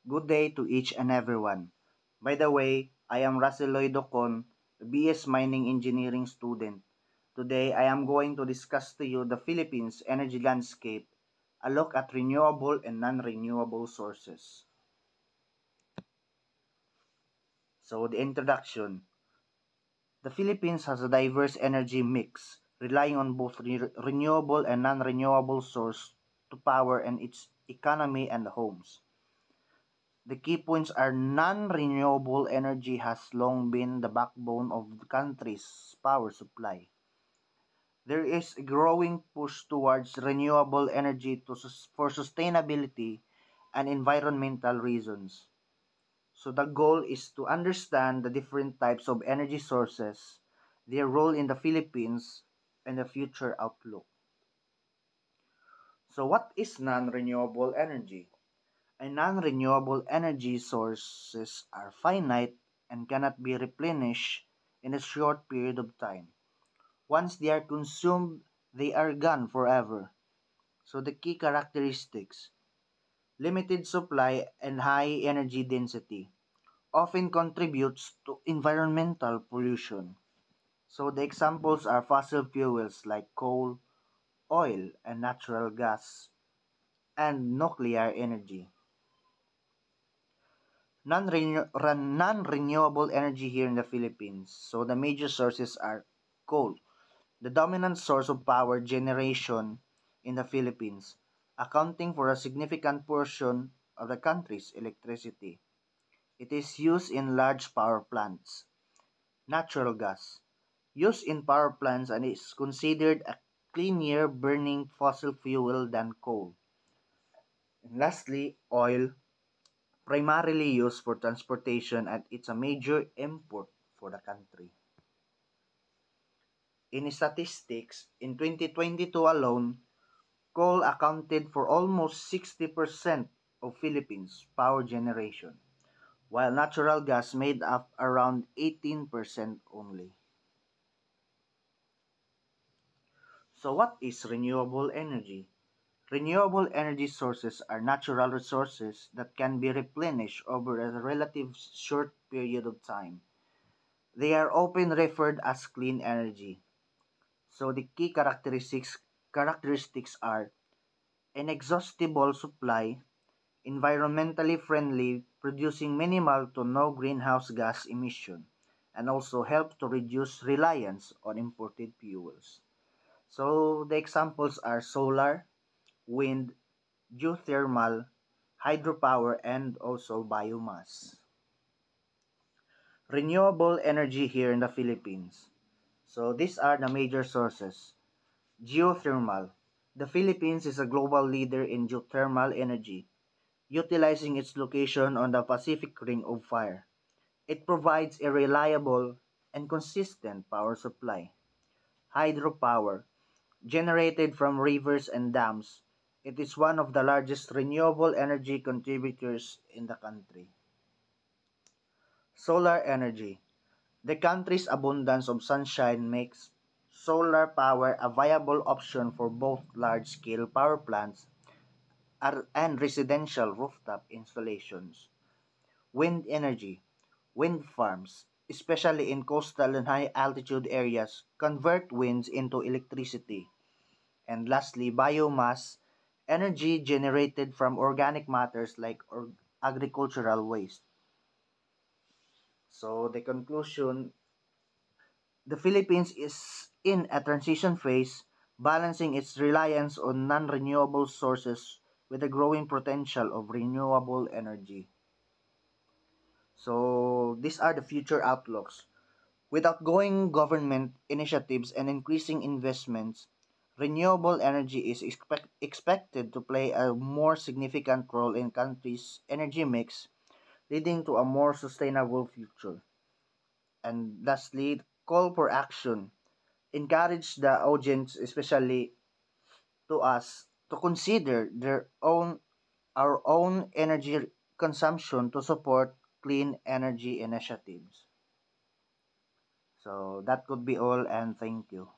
Good day to each and everyone. By the way, I am Russell Docon, a BS Mining Engineering student. Today, I am going to discuss to you the Philippines energy landscape, a look at renewable and non-renewable sources. So, the introduction. The Philippines has a diverse energy mix, relying on both renewable and non-renewable sources to power and its economy and homes. The key points are non-renewable energy has long been the backbone of the country's power supply. There is a growing push towards renewable energy for sustainability and environmental reasons. So the goal is to understand the different types of energy sources, their role in the Philippines, and the future outlook. So what is non-renewable energy? And non-renewable energy sources are finite and cannot be replenished in a short period of time. Once they are consumed, they are gone forever. So the key characteristics: limited supply and high energy density often contributes to environmental pollution. So the examples are fossil fuels like coal, oil, and natural gas, and nuclear energy. Non-renewable energy here in the Philippines. So the major sources are coal, the dominant source of power generation in the Philippines, accounting for a significant portion of the country's electricity. It is used in large power plants. Natural gas, used in power plants and is considered a cleaner burning fossil fuel than coal. And lastly, oil, primarily used for transportation and it's a major import for the country. In statistics, in 2022 alone, coal accounted for almost 60% of Philippines' power generation, while natural gas made up around 18% only. So what is renewable energy? Renewable energy sources are natural resources that can be replenished over a relative short period of time. They are often referred as clean energy. So the key characteristics are inexhaustible supply, environmentally friendly, producing minimal to no greenhouse gas emission, and also help to reduce reliance on imported fuels. So the examples are solar, wind, geothermal, hydropower, and also biomass. Renewable energy here in the Philippines. So these are the major sources. Geothermal. The Philippines is a global leader in geothermal energy, utilizing its location on the Pacific Ring of Fire. It provides a reliable and consistent power supply. Hydropower. Generated from rivers and dams, it is one of the largest renewable energy contributors in the country. Solar energy. The country's abundance of sunshine makes solar power a viable option for both large-scale power plants and residential rooftop installations. Wind energy. Wind farms, especially in coastal and high-altitude areas, convert winds into electricity. And lastly, biomass, energy generated from organic matters like agricultural waste. So the conclusion, the Philippines is in a transition phase, balancing its reliance on non-renewable sources with the growing potential of renewable energy. So these are the future outlooks. With outgoing government initiatives and increasing investments, renewable energy is expected to play a more significant role in country's energy mix, leading to a more sustainable future. And lastly, call for action. Encourage the audience, especially to us, to consider our own energy consumption to support clean energy initiatives. So that could be all, and thank you.